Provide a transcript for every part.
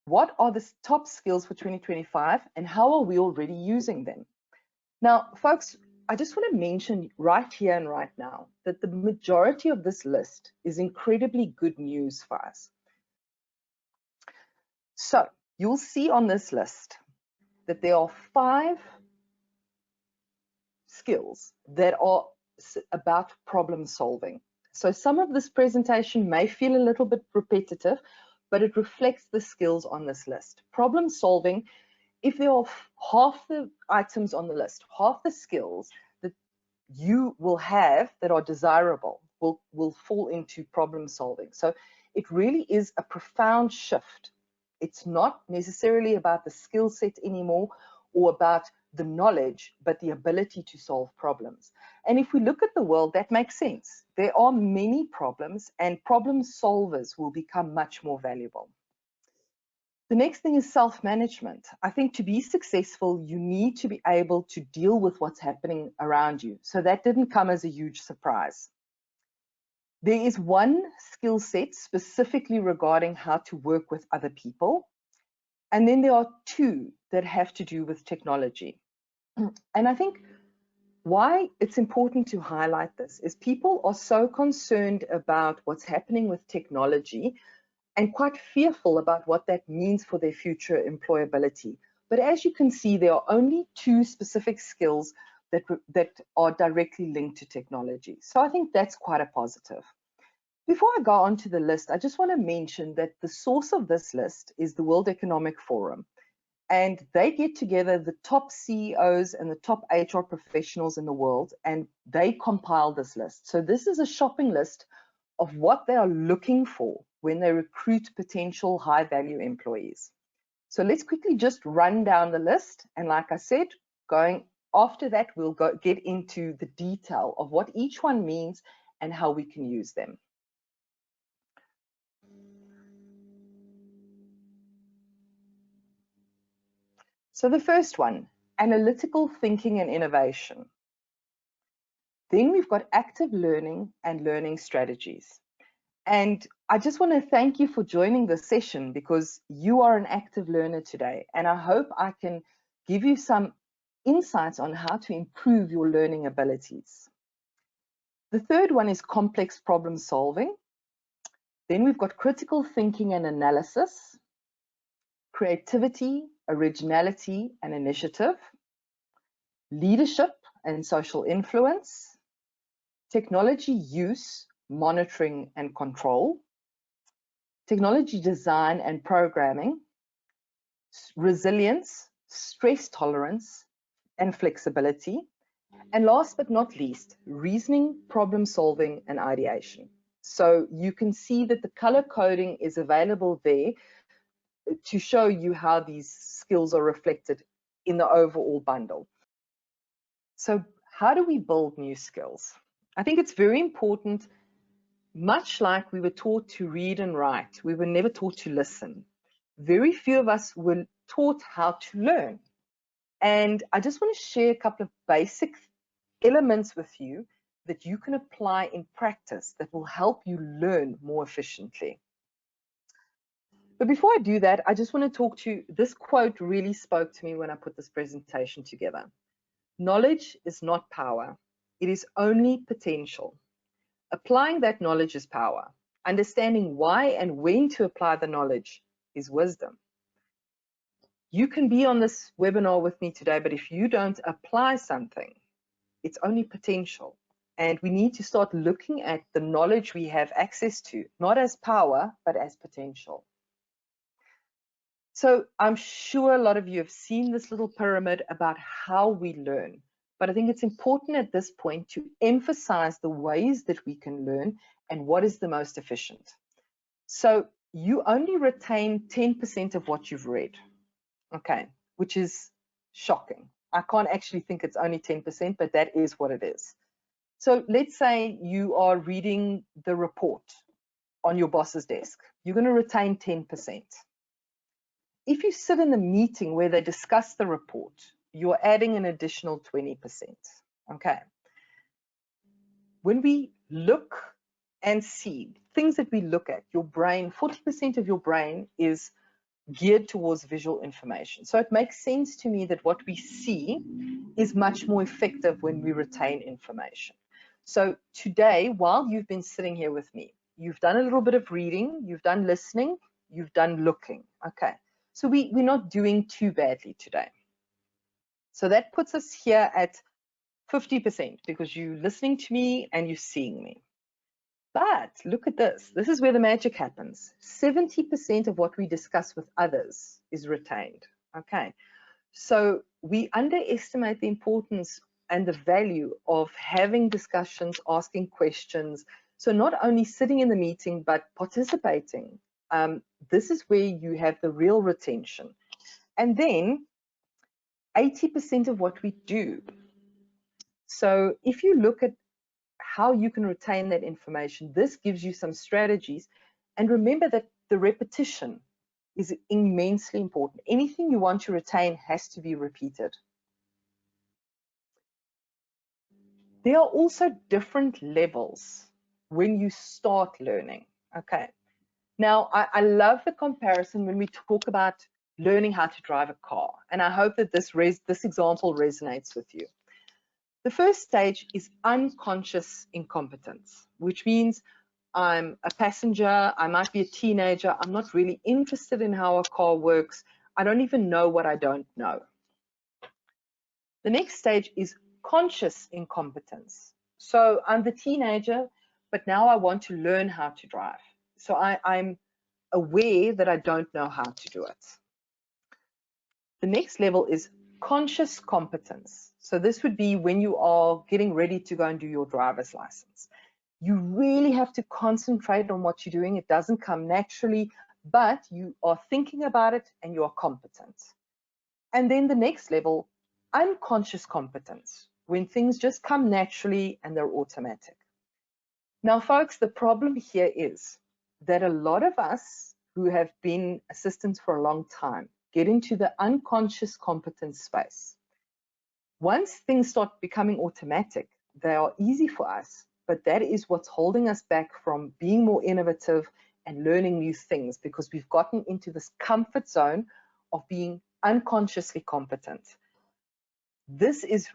What are the top skills for 2025 and how are we already using them? Now, folks, I just want to mention right here and right now that the majority of this list is incredibly good news for us. So you'll see on this list that there are 5 skills that are about problem solving. So some of this presentation may feel a little bit repetitive, but it reflects the skills on this list. Problem solving, if there are half the items on the list, half the skills that you will have that are desirable will fall into problem solving. So it really is a profound shift. It's not necessarily about the skill set anymore or about the knowledge, but the ability to solve problems. And if we look at the world, that makes sense. There are many problems and problem solvers will become much more valuable. The next thing is self-management. I think to be successful, you need to be able to deal with what's happening around you. So that didn't come as a huge surprise. There is one skill set specifically regarding how to work with other people. And then there are 2 that have to do with technology. And I think why it's important to highlight this is people are so concerned about what's happening with technology and quite fearful about what that means for their future employability. But as you can see, there are only 2 specific skills that are directly linked to technology. So I think that's quite a positive. Before I go on to the list, I just want to mention that the source of this list is the World Economic Forum. And they get together the top CEOs and the top HR professionals in the world, and they compile this list. So this is a shopping list of what they are looking for when they recruit potential high-value employees. So let's quickly just run down the list. And like I said, going after that, we'll get into the detail of what each one means and how we can use them. So the first one, analytical thinking and innovation. Then we've got active learning and learning strategies. And I just want to thank you for joining this session because you are an active learner today. And I hope I can give you some insights on how to improve your learning abilities. The third one is complex problem solving. Then we've got critical thinking and analysis, creativity, originality and initiative, leadership and social influence, technology use, monitoring and control, technology design and programming, resilience, stress tolerance, and flexibility. And last but not least, reasoning, problem solving, and ideation. So you can see that the color coding is available there to show you how these skills are reflected in the overall bundle. So how do we build new skills? I think it's very important, much like we were taught to read and write, we were never taught to listen. Very few of us were taught how to learn. And I just want to share a couple of basic elements with you that you can apply in practice that will help you learn more efficiently. But before I do that, I just want to talk to you. This quote really spoke to me when I put this presentation together. Knowledge is not power. It is only potential. Applying that knowledge is power. Understanding why and when to apply the knowledge is wisdom. You can be on this webinar with me today, but if you don't apply something, it's only potential. And we need to start looking at the knowledge we have access to, not as power, but as potential. So I'm sure a lot of you have seen this little pyramid about how we learn, but I think it's important at this point to emphasize the ways that we can learn and what is the most efficient. So you only retain 10% of what you've read, okay, which is shocking. I can't actually think it's only 10%, but that is what it is. So let's say you are reading the report on your boss's desk. You're going to retain 10%. If you sit in a meeting where they discuss the report, you're adding an additional 20%. Okay. When we look and see things that we look at, your brain, 40% of your brain is geared towards visual information. So it makes sense to me that what we see is much more effective when we retain information. So today, while you've been sitting here with me, you've done a little bit of reading, you've done listening, you've done looking. Okay, so we're not doing too badly today. So that puts us here at 50% because you're listening to me and you're seeing me. But look at this. This is where the magic happens. 70% of what we discuss with others is retained. Okay, so we underestimate the importance and the value of having discussions, asking questions. So not only sitting in the meeting, but participating. This is where you have the real retention. And then 80% of what we do. So if you look at how you can retain that information, this gives you some strategies. And remember that the repetition is immensely important. Anything you want to retain has to be repeated. There are also different levels when you start learning. Okay. Now, I love the comparison when we talk about learning how to drive a car. And I hope that this example resonates with you. The first stage is unconscious incompetence, which means I'm a passenger, I might be a teenager, I'm not really interested in how a car works, I don't even know what I don't know. The next stage is conscious incompetence. So I'm the teenager, but now I want to learn how to drive. So I'm aware that I don't know how to do it. The next level is conscious competence. So this would be when you are getting ready to go and do your driver's license. You really have to concentrate on what you're doing. It doesn't come naturally, but you are thinking about it and you are competent. And then the next level, unconscious competence, when things just come naturally and they're automatic. Now, folks, the problem here is that a lot of us who have been assistants for a long time get into the unconscious competence space. Once things start becoming automatic, they are easy for us, but that is what's holding us back from being more innovative and learning new things, because we've gotten into this comfort zone of being unconsciously competent. This is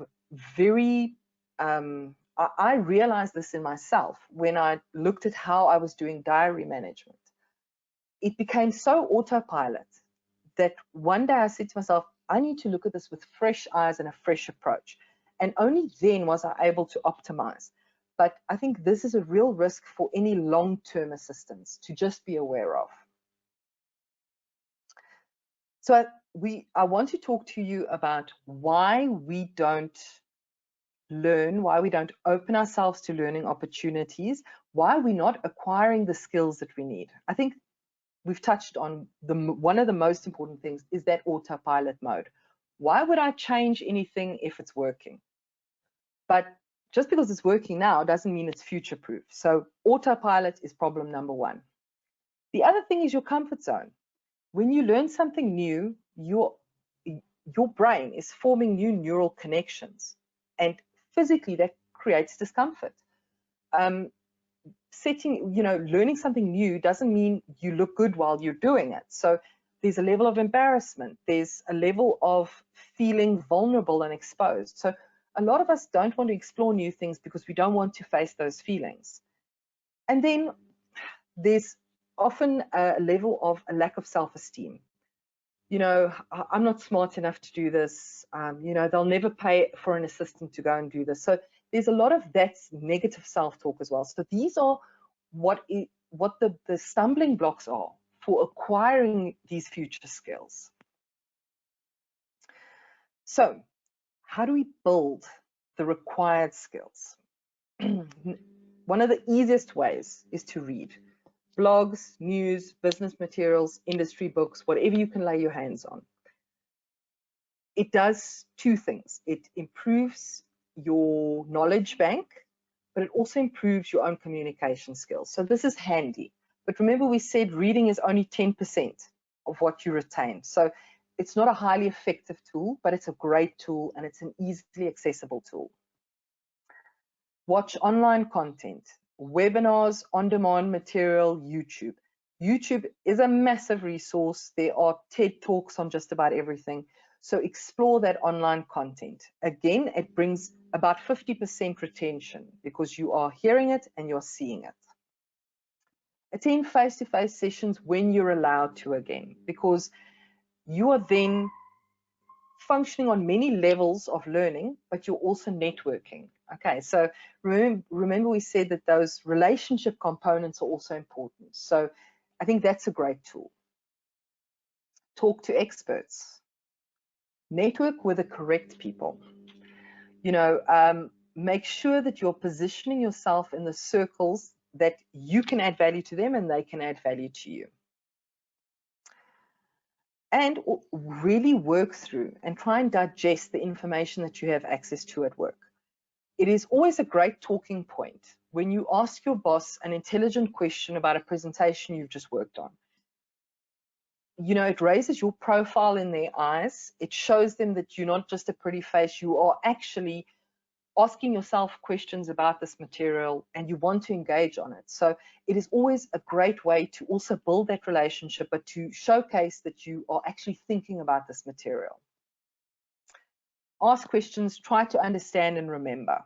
very, I realized this in myself when I looked at how I was doing diary management. It became so autopilot that one day I said to myself, I need to look at this with fresh eyes and a fresh approach. And only then was I able to optimize. But I think this is a real risk for any long-term assistants to just be aware of. So I want to talk to you about why we don't learn, why we don't open ourselves to learning opportunities, why we're not acquiring the skills that we need. I think we've touched on one of the most important things is that autopilot mode. Why would I change anything if it's working? But just because it's working now doesn't mean it's future-proof. So autopilot is problem number one. The other thing is your comfort zone. When you learn something new, your brain is forming new neural connections, and physically that creates discomfort. Learning something new doesn't mean you look good while you're doing it. So there's a level of embarrassment. There's a level of feeling vulnerable and exposed. So a lot of us don't want to explore new things because we don't want to face those feelings. And then there's often a level of a lack of self-esteem. I'm not smart enough to do this. They'll never pay for an assistant to go and do this. So there's a lot of that negative self-talk as well. So these are what the stumbling blocks are for acquiring these future skills. So how do we build the required skills? One of the easiest ways is to read blogs, news, business materials, industry books, whatever you can lay your hands on. It does two things. It improves your knowledge bank, but it also improves your own communication skills. So this is handy. But remember, we said reading is only 10% of what you retain. So it's not a highly effective tool, but it's a great tool and it's an easily accessible tool. Watch online content, webinars, on-demand material, YouTube. YouTube is a massive resource. There are TED Talks on just about everything. So explore that online content. Again, it brings about 50% retention because you are hearing it and you're seeing it. Attend face-to-face sessions when you're allowed to again, because you are then functioning on many levels of learning, but you're also networking. Okay, so remember we said that those relationship components are also important. So I think that's a great tool. Talk to experts. Network with the correct people. You know, make sure that you're positioning yourself in the circles that you can add value to them and they can add value to you. And really work through and try and digest the information that you have access to at work. It is always a great talking point when you ask your boss an intelligent question about a presentation you've just worked on. You know, it raises your profile in their eyes. It shows them that you're not just a pretty face, you are actually asking yourself questions about this material and you want to engage on it. So it is always a great way to also build that relationship, but to showcase that you are actually thinking about this material. Ask questions, try to understand and remember.